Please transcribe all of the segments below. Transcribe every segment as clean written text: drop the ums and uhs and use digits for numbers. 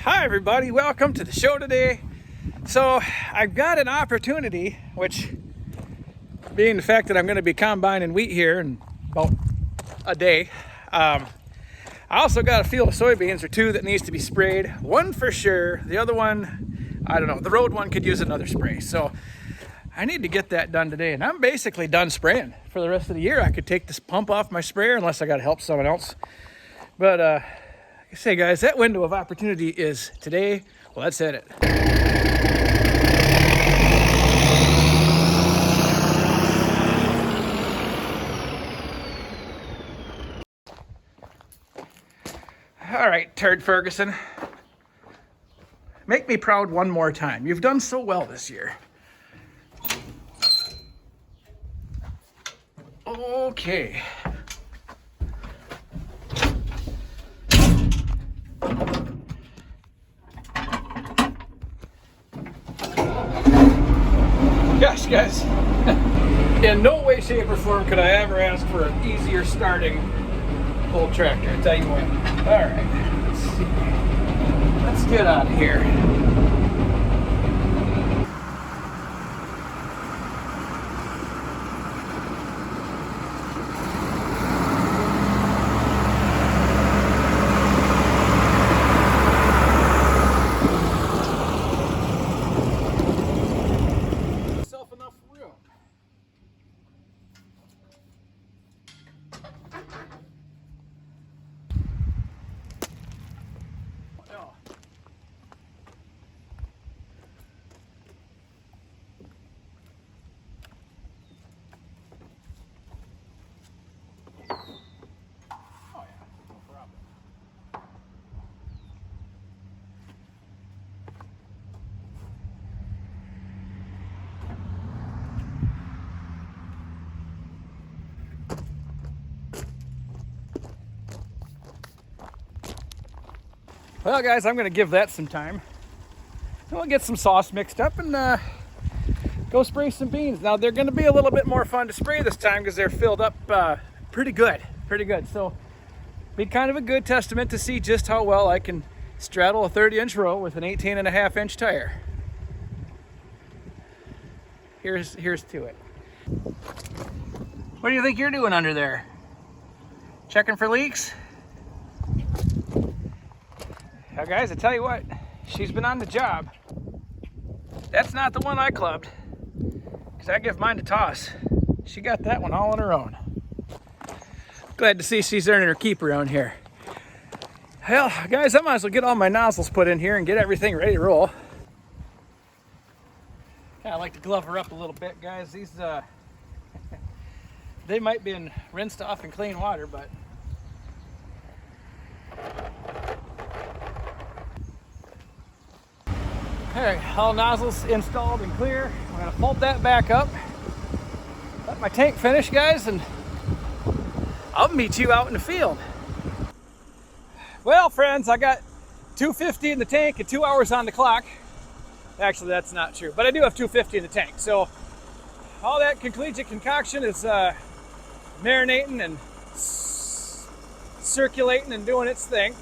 Hi everybody, welcome to the show today. So I've got an opportunity, which being the fact that I'm going to be combining wheat here in about a day, I also got a field of soybeans or two that needs to be sprayed. One for sure, the other one, I don't know, the road one could use another spray. So I need to get that done today, and I'm basically done spraying for the rest of the year. I could take this pump off my sprayer unless I got to help someone else. But like I say, guys, that window of opportunity is today. Well, let's hit it. All right, Turd Ferguson. Make me proud one more time. You've done so well this year. Okay. Gosh, guys. In no way, shape, or form could I ever ask for an easier starting old tractor. I tell you what. All right. Let's see. Let's get out of here. Enough room. Oh. Oh yeah, no problem. Well, guys, I'm going to give that some time. We'll get some sauce mixed up and go spray some beans. Now, they're going to be a little bit more fun to spray this time because they're filled up pretty good. So, be kind of a good testament to see just how well I can straddle a 30-inch row with an 18.5-inch tire. Here's to it. What do you think you're doing under there? Checking for leaks? Now, guys, I tell you what, she's been on the job. That's not the one I clubbed, because I give mine a toss. She got that one all on her own. Glad to see she's earning her keep around here. Hell, guys, I might as well get all my nozzles put in here and get everything ready to roll. I like to glove her up a little bit, guys. These, they might be rinsed off in clean water, but alright, all nozzles installed and clear. I'm going to fold that back up. Let my tank finish, guys, and I'll meet you out in the field. Well, friends, I got 250 in the tank and 2 hours on the clock. Actually, that's not true, but I do have 250 in the tank. So all that collegiate concoction is marinating and circulating and doing its thing.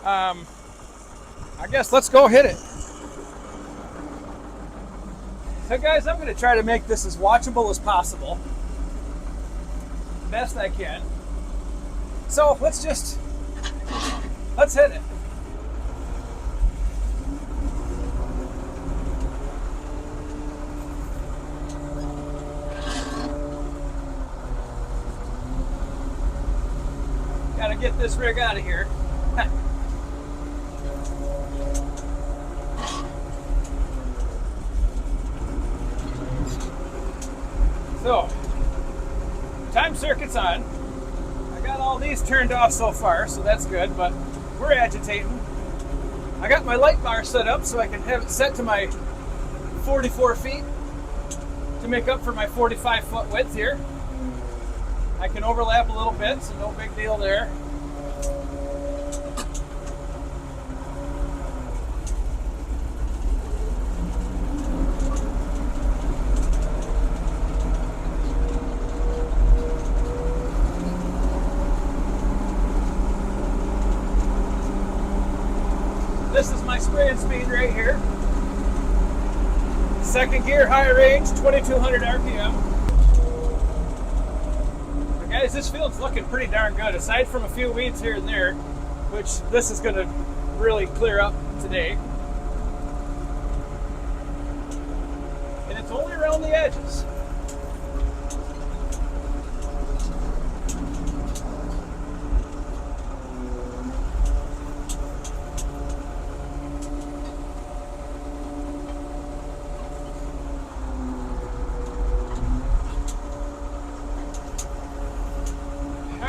I guess let's go hit it. So guys, I'm going to try to make this as watchable as possible. Best I can. So let's hit it. Gotta get this rig out of here. So, time circuit's on. I got all these turned off so far, so that's good, but we're agitating. I got my light bar set up so I can have it set to my 44 feet to make up for my 45-foot width here. I can overlap a little bit, so no big deal there. This is my my spraying speed right here. Second gear, high range, 2200 RPM. But guys, this field's looking pretty darn good, aside from a few weeds here and there, which this is going to really clear up today. And it's only around the edges.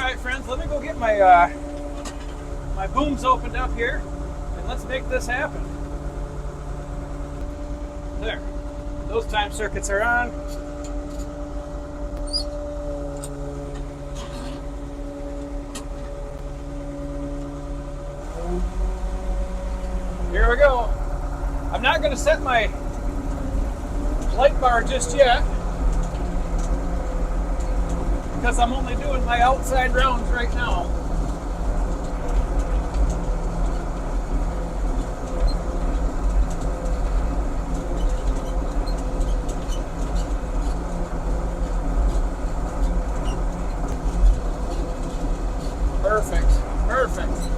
Alright friends, let me go get my my booms opened up here and let's make this happen. There. Those time circuits are on. Here we go. I'm not going to set my light bar just yet because I'm only doing my outside rounds right now. Perfect, perfect.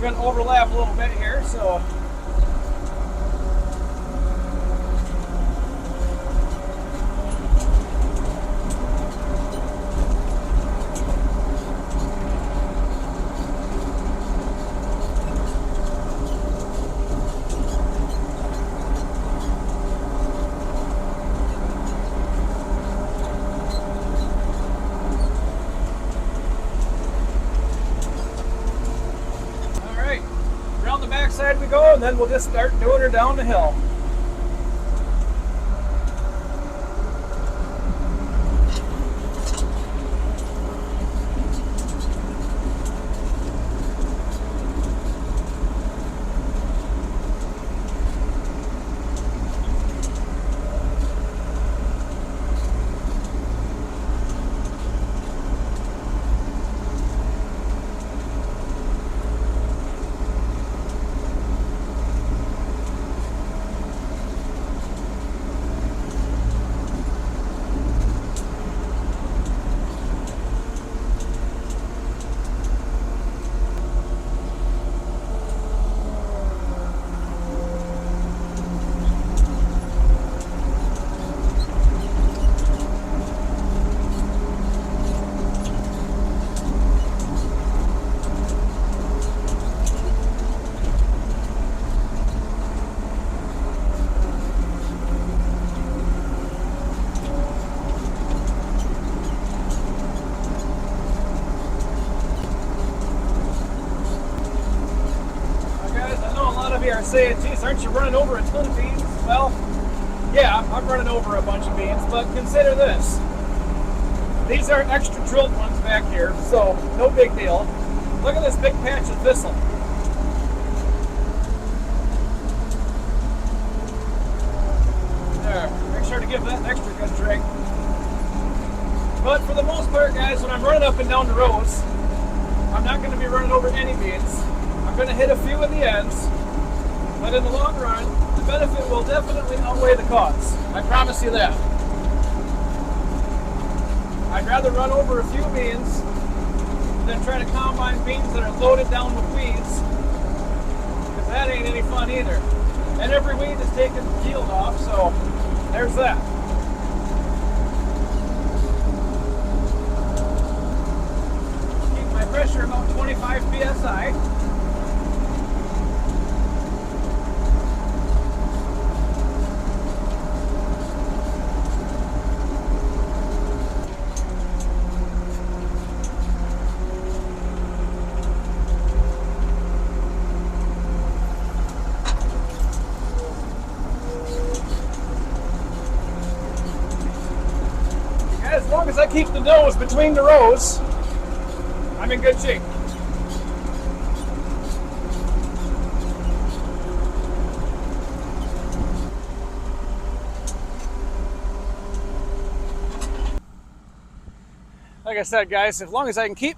I'm going to overlap a little bit here, so side we go, and then we'll just start doing her down the hill. saying, geez, aren't you running over a ton of beans? Well, yeah, I'm running over a bunch of beans, but consider this. These are extra drilled ones back here, so no big deal. Look at this big patch of thistle. There, make sure to give that an extra good drink. But for the most part, guys, when I'm running up and down the rows, I'm not going to be running over any beans. I'm going to hit a few in the ends, but in the long run, the benefit will definitely outweigh the cost. I promise you that. I'd rather run over a few beans than try to combine beans that are loaded down with weeds, because that ain't any fun either. And every weed is taking the yield off, so there's that. Keep my pressure about 25 psi. As long as I keep the nose between the rows, I'm in good shape. Like I said, guys, as long as I can keep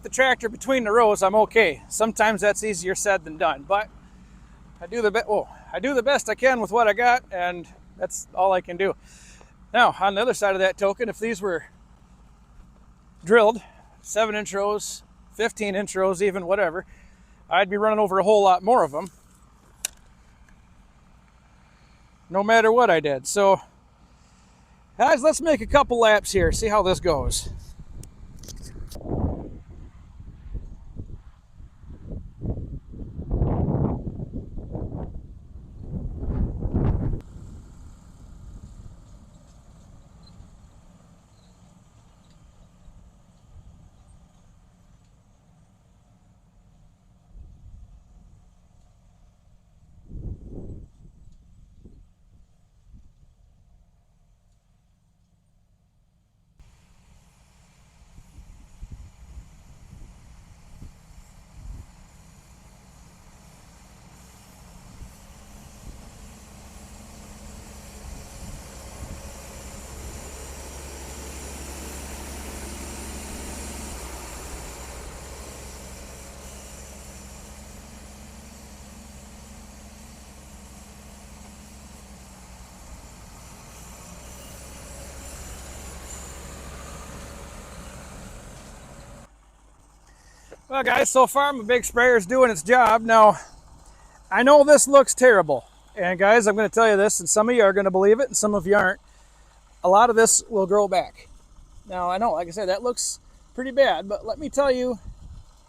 the tractor between the rows, I'm okay. Sometimes that's easier said than done, but I do the best I can with what I got, and that's all I can do. Now, on the other side of that token, if these were drilled, 7-inch rows, 15-inch rows, even whatever, I'd be running over a whole lot more of them, no matter what I did. So, guys, let's make a couple laps here, see how this goes. Well, guys, so far my big sprayer is doing its job. Now, I know this looks terrible. And guys, I'm going to tell you this, and some of you are going to believe it, and some of you aren't. A lot of this will grow back. Now, I know, like I said, that looks pretty bad, but let me tell you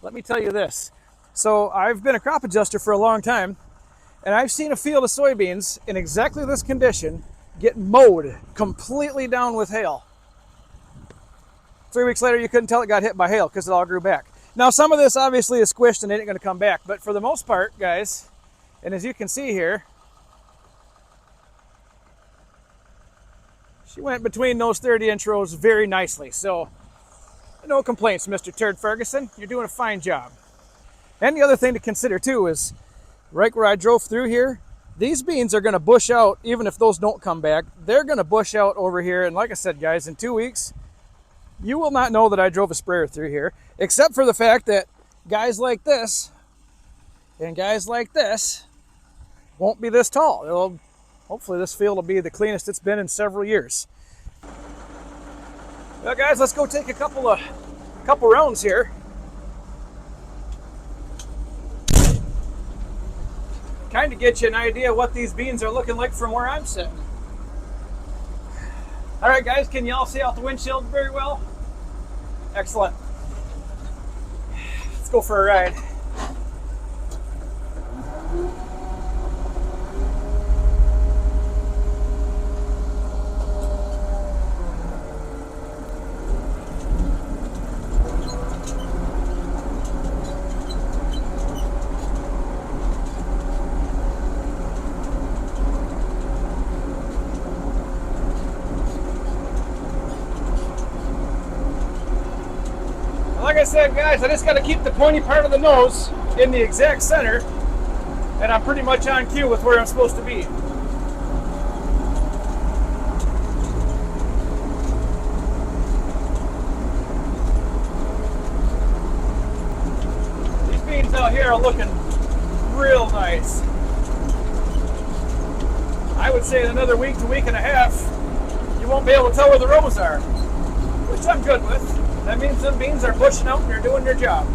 this. So, I've been a crop adjuster for a long time, and I've seen a field of soybeans in exactly this condition get mowed completely down with hail. 3 weeks later, you couldn't tell it got hit by hail because it all grew back. Now, some of this obviously is squished and it ain't going to come back, but for the most part, guys, and as you can see here, she went between those 30-inch rows very nicely. So, no complaints, Mr. Turd Ferguson. You're doing a fine job. And the other thing to consider, too, is right where I drove through here, these beans are going to bush out, even if those don't come back. They're going to bush out over here, and like I said, guys, in 2 weeks, you will not know that I drove a sprayer through here, except for the fact that guys like this and guys like this won't be this tall. Hopefully this field will be the cleanest it's been in several years. Well, guys, let's go take a couple rounds here. Kind of get you an idea what these beans are looking like from where I'm sitting. All right, guys, can you all see out the windshield very well? Excellent. Let's go for a ride. said, guys, I just got to keep the pointy part of the nose in the exact center, and I'm pretty much on cue with where I'm supposed to be. These beans out here are looking real nice. I would say in another week to week and a half, you won't be able to tell where the rows are, which I'm good with. That means them beans are pushing out and they're doing their job.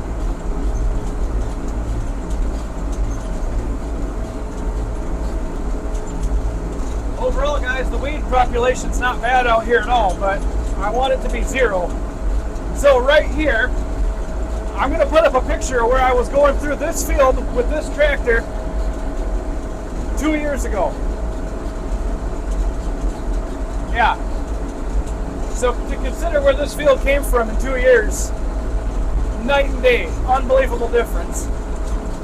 Overall, guys, the weed population's not bad out here at all, but I want it to be zero. So right here, I'm going to put up a picture of where I was going through this field with this tractor 2 years ago. Yeah. So to consider where this field came from in 2 years, night and day, unbelievable difference.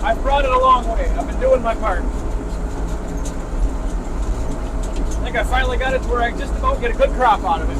I've brought it a long way. I've been doing my part. I think I finally got it to where I just about get a good crop out of it.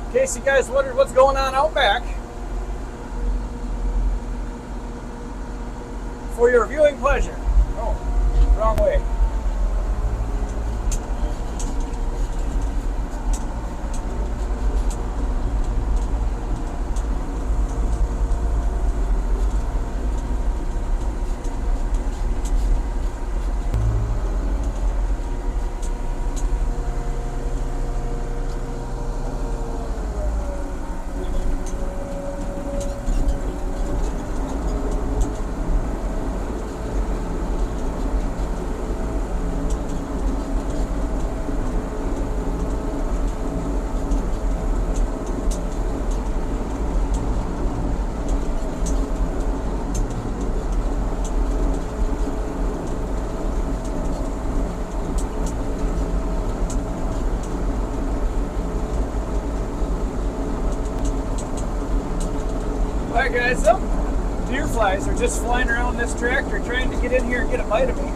In case you guys wondered what's going on out back, for your viewing pleasure. Oh, wrong way. Alright guys, some deer flies are just flying around this tractor trying to get in here and get a bite of me.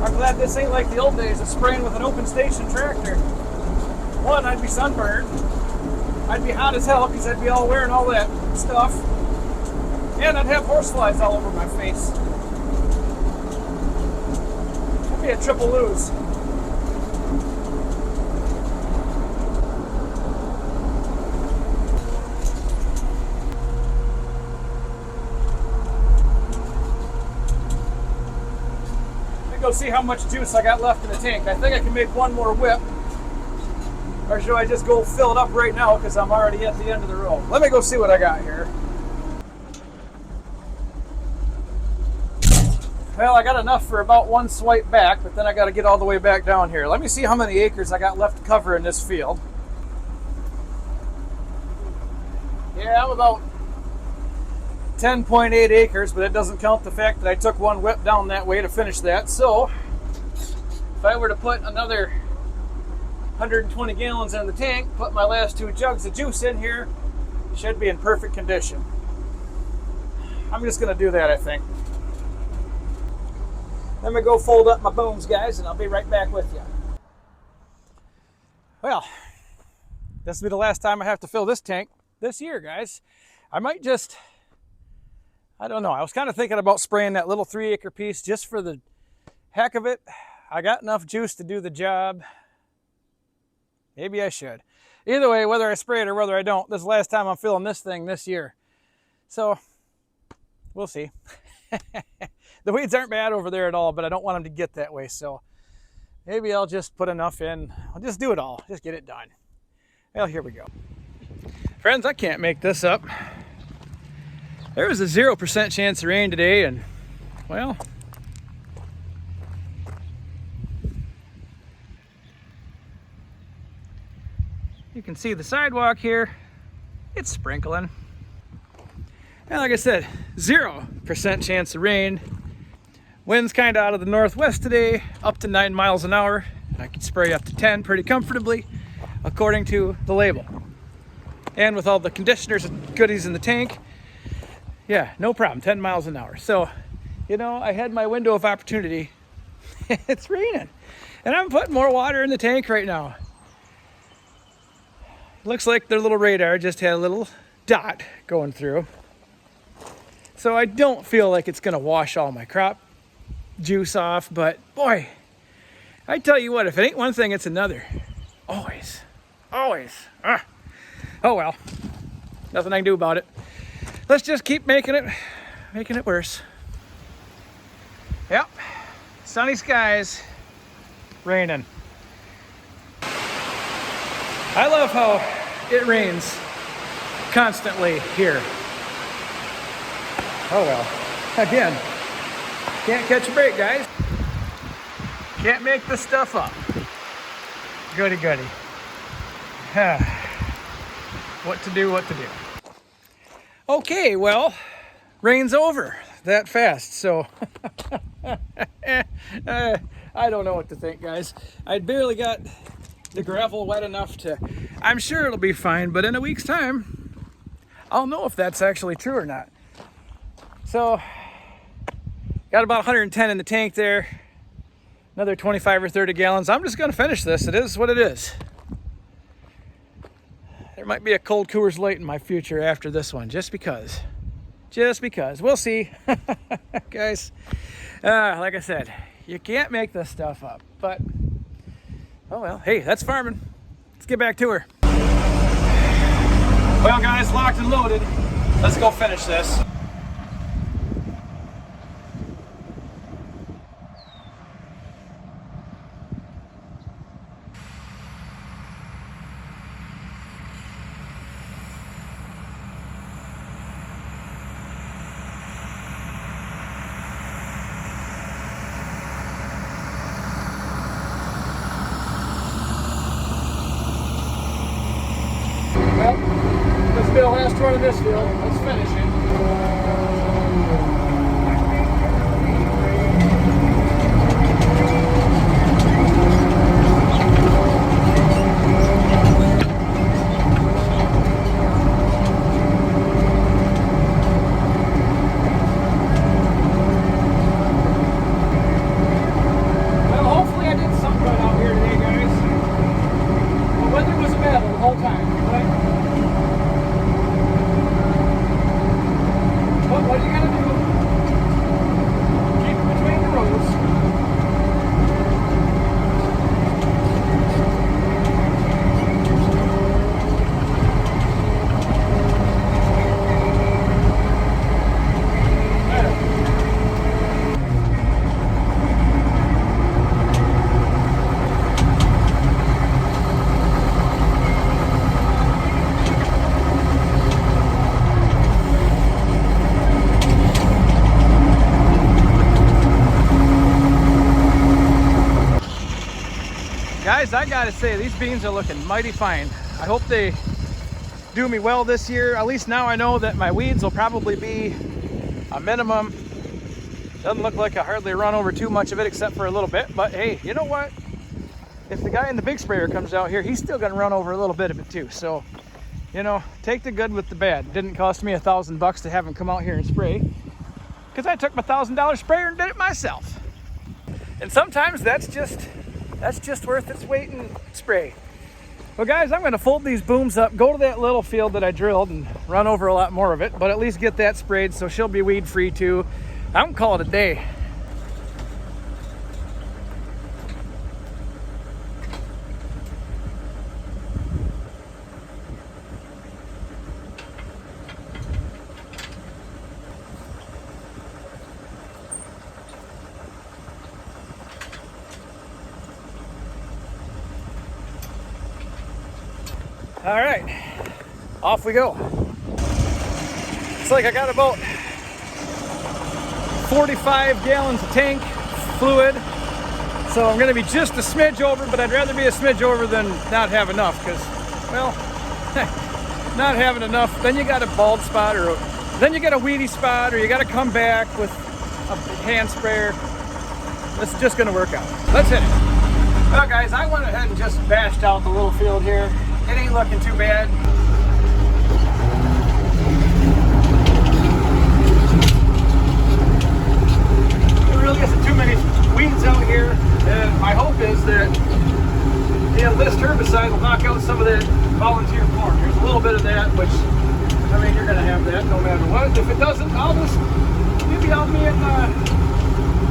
I'm glad this ain't like the old days of spraying with an open station tractor. One, I'd be sunburned. I'd be hot as hell because I'd be all wearing all that stuff. And I'd have horse flies all over my face. That'd be a triple lose. Go see how much juice I got left in the tank. I think I can make one more whip. Or should I just go fill it up right now because I'm already at the end of the row? Let me go see what I got here. Well, I got enough for about one swipe back, but then I got to get all the way back down here. Let me see how many acres I got left to cover in this field. Yeah, I'm about 10.8 acres, but it doesn't count the fact that I took one whip down that way to finish that. So if I were to put another 120 gallons in the tank, put my last 2 jugs of juice in here, should be in perfect condition. I'm just going to do that, I think. Let me go fold up my bones, guys, and I'll be right back with you. Well, this will be the last time I have to fill this tank this year, guys. I might just, I don't know. I was kind of thinking about spraying that little 3-acre piece just for the heck of it. I got enough juice to do the job. Maybe I should. Either way, whether I spray it or whether I don't, this is the last time I'm filling this thing this year. So, we'll see. The weeds aren't bad over there at all, but I don't want them to get that way. So maybe I'll just put enough in. I'll just do it all. Just get it done. Well, here we go. Friends, I can't make this up. There was a 0% chance of rain today, and, well, you can see the sidewalk here. It's sprinkling. And like I said, 0% chance of rain. Wind's kind of out of the northwest today, up to 9 miles an hour. I can spray up to 10 pretty comfortably, according to the label. And with all the conditioners and goodies in the tank, yeah, no problem, 10 miles an hour. So, you know, I had my window of opportunity. It's raining. And I'm putting more water in the tank right now. Looks like their little radar just had a little dot going through. So I don't feel like it's gonna wash all my crop juice off, but boy, I tell you what, if it ain't one thing, it's another. Always, always. Oh well, nothing I can do about it. Let's just keep making it worse. Yep, sunny skies, raining. I love how it rains constantly here. Oh well, again, can't catch a break, guys. Can't make this stuff up. Goody goody. What to do, what to do. Okay, well, rain's over that fast, so I don't know what to think, guys. I barely got the gravel wet enough to, I'm sure it'll be fine, but in a week's time, I'll know if that's actually true or not. So, got about 110 in the tank there, another 25 or 30 gallons. I'm just gonna finish this. It is what it is. There might be a cold Coors Light in my future after this one, just because. We'll see. Guys, like I said, you can't make this stuff up, but oh well, hey, that's farming. Let's get back to her. Well, guys, locked and loaded. Let's go finish this. Well, this will be the last one of this field. Let's finish it. Well, hopefully I did something right out here today, guys. The weather was a battle the whole time, right? But what are you going to do? Keep it between the rows. Guys, I gotta say, these beans are looking mighty fine. I hope they do me well this year. At least now I know that my weeds will probably be a minimum. Doesn't look like I hardly run over too much of it except for a little bit, but hey, you know what? If the guy in the big sprayer comes out here, he's still gonna run over a little bit of it too. So you know, take the good with the bad. It didn't cost me $1,000 to have him come out here and spray, because I took my $1,000 sprayer and did it myself. And sometimes that's just worth its weight in spray. Well guys, I'm gonna fold these booms up, go to that little field that I drilled and run over a lot more of it, but at least get that sprayed so she'll be weed free too. I'm gonna call it a day. All right, off we go. It's like I got about 45 gallons of tank fluid. So I'm gonna be just a smidge over, but I'd rather be a smidge over than not have enough, because, well, not having enough, then you got a bald spot, or then you got a weedy spot, or you got to come back with a hand sprayer. This is just gonna work out. Let's hit it. Well guys, I went ahead and just bashed out the little field here. It ain't looking too bad. There really isn't too many weeds out here, and my hope is that, you know, this herbicide will knock out some of that volunteer corn. There's a little bit of that, which, I mean, you're gonna have that no matter what. If it doesn't, maybe I'll be in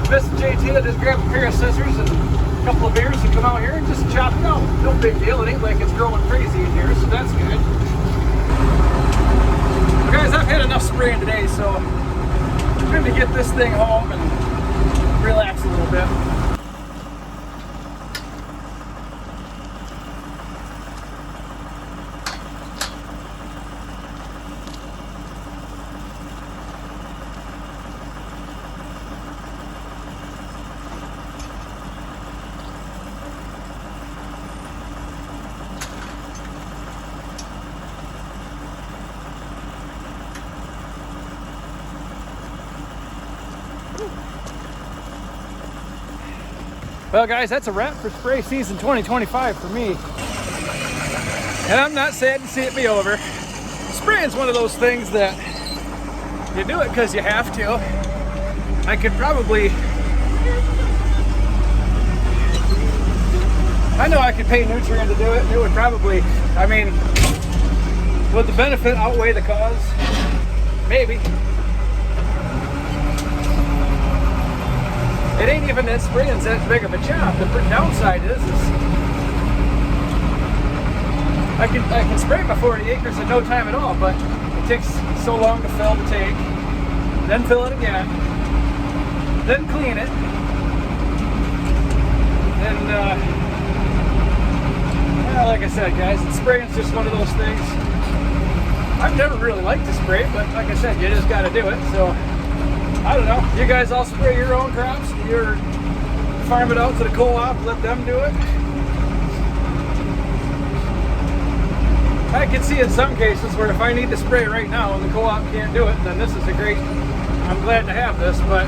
Miss JT to just grab a pair of scissors and a couple of beers and come out here and just chop it out. No big deal. It ain't like it's growing crazy in here, so that's good. Well, guys, I've had enough spraying today, so I'm going to get this thing home and relax a little bit. Well guys, that's a wrap for spray season 2025 for me. And I'm not sad to see it be over. Spraying's one of those things that you do it because you have to. I could probably, I know I could pay Nutrien to do it, and it would probably, I mean, would the benefit outweigh the cause? Maybe. It ain't even that spraying's that big of a job. The downside is I can spray my 40 acres in no time at all, but it takes so long to fill the tank, then fill it again, then clean it, and well, like I said, guys, spraying's just one of those things. I've never really liked to spray, but like I said, you just got to do it. So I don't know. You guys all spray your own crops? You're farm it out to the co-op, let them do it? I can see in some cases where if I need to spray right now and the co-op can't do it, then this is a great, I'm glad to have this, but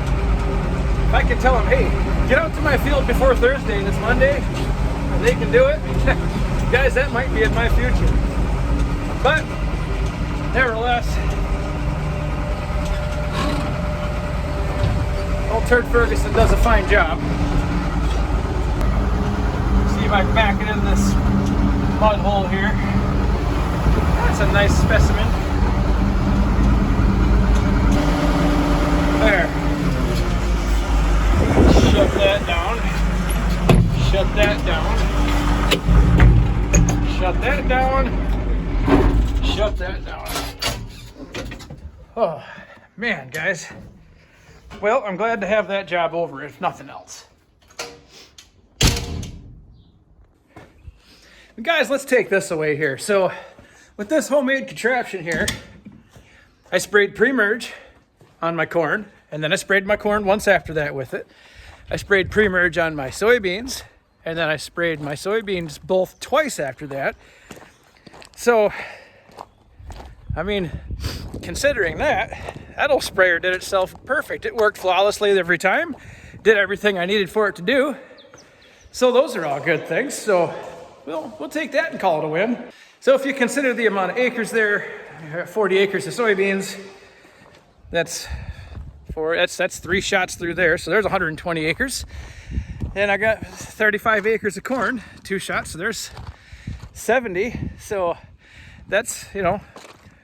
if I can tell them, hey, get out to my field before Thursday and it's Monday, and they can do it, guys, that might be in my future. But, nevertheless, old Turd Ferguson does a fine job. See if I can back it in this mud hole here. That's a nice specimen. There. Shut that down. Shut that down. Shut that down. Shut that down. Oh, man, guys. Well, I'm glad to have that job over, if nothing else. But guys, let's take this away here. So, with this homemade contraption here, I sprayed pre-merge on my corn, and then I sprayed my corn once after that with it. I sprayed pre-merge on my soybeans, and then I sprayed my soybeans both twice after that. So, I mean, considering that old sprayer did itself perfect. It worked flawlessly every time, did everything I needed for it to do. So those are all good things. So we'll take that and call it a win. So if you consider the amount of acres there, 40 acres of soybeans, that's 3 shots through there. So there's 120 acres. And I got 35 acres of corn, 2 shots, so there's 70. So that's,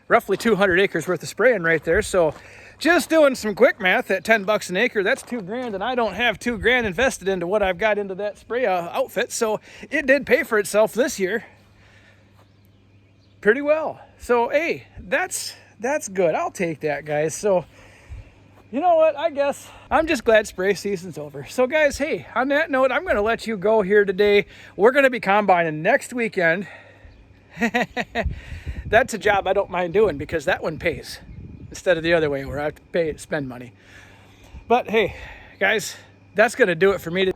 roughly 200 acres worth of spraying right there. So just doing some quick math at $10 an acre, that's $2,000, and I don't have $2,000 invested into what I've got into that spray outfit. So it did pay for itself this year pretty well. So hey, that's good. I'll take that, guys. So you know what? I guess I'm just glad spray season's over. So guys, hey, on that note, I'm going to let you go here today. We're going to be combining next weekend. That's a job I don't mind doing because that one pays instead of the other way where I have to spend money. But hey, guys, that's going to do it for me.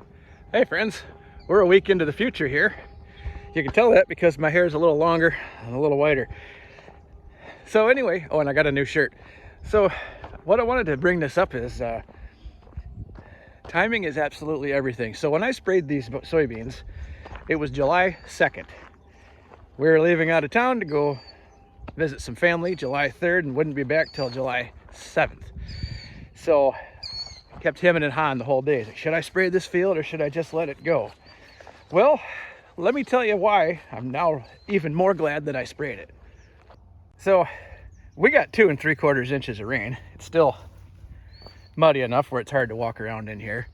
Hey friends, we're a week into the future here. You can tell that because my hair is a little longer and a little whiter. So anyway, oh, and I got a new shirt. So what I wanted to bring this up is timing is absolutely everything. So when I sprayed these soybeans, it was July 2nd. We were leaving out of town to go visit some family July 3rd and wouldn't be back till July 7th. So I kept hemming and hawing the whole day. Like, should I spray this field or should I just let it go? Well, let me tell you why I'm now even more glad that I sprayed it. So we got 2 3/4 inches of rain. It's still muddy enough where it's hard to walk around in here.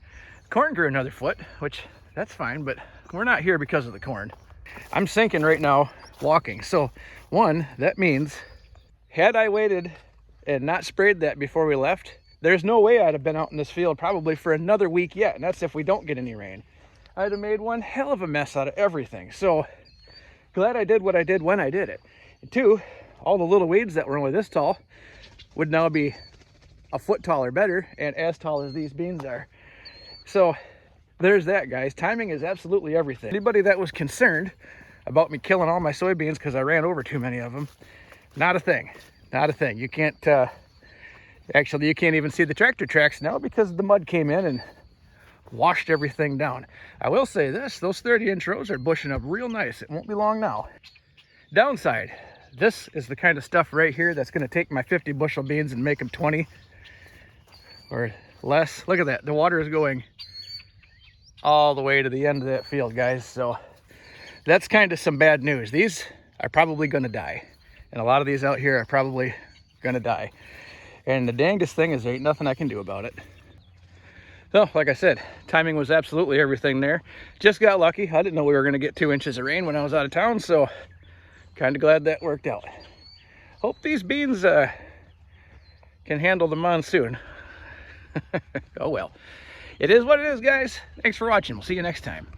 Corn grew another foot, which that's fine, but we're not here because of the corn. I'm sinking right now walking. So one, that means had I waited and not sprayed that before we left, there's no way I'd have been out in this field probably for another week yet. And that's if we don't get any rain. I'd have made one hell of a mess out of everything. So glad I did what I did when I did it. And 2, all the little weeds that were only this tall would now be a foot tall or better and as tall as these beans are. So there's that, guys. Timing is absolutely everything. Anybody that was concerned about me killing all my soybeans because I ran over too many of them, not a thing. Not a thing. You can't actually, you can't even see the tractor tracks now because the mud came in and washed everything down. I will say this, those 30-inch rows are bushing up real nice. It won't be long now. Downside, this is the kind of stuff right here that's going to take my 50 bushel beans and make them 20 or less. Look at that. The water is going all the way to the end of that field, guys. So that's kind of some bad news. These are probably going to die. And a lot of these out here are probably going to die. And the dangest thing is there ain't nothing I can do about it. So, like I said, timing was absolutely everything there. Just got lucky. I didn't know we were going to get 2 inches of rain when I was out of town. So kind of glad that worked out. Hope these beans can handle the monsoon. Oh well. It is what it is, guys. Thanks for watching. We'll see you next time.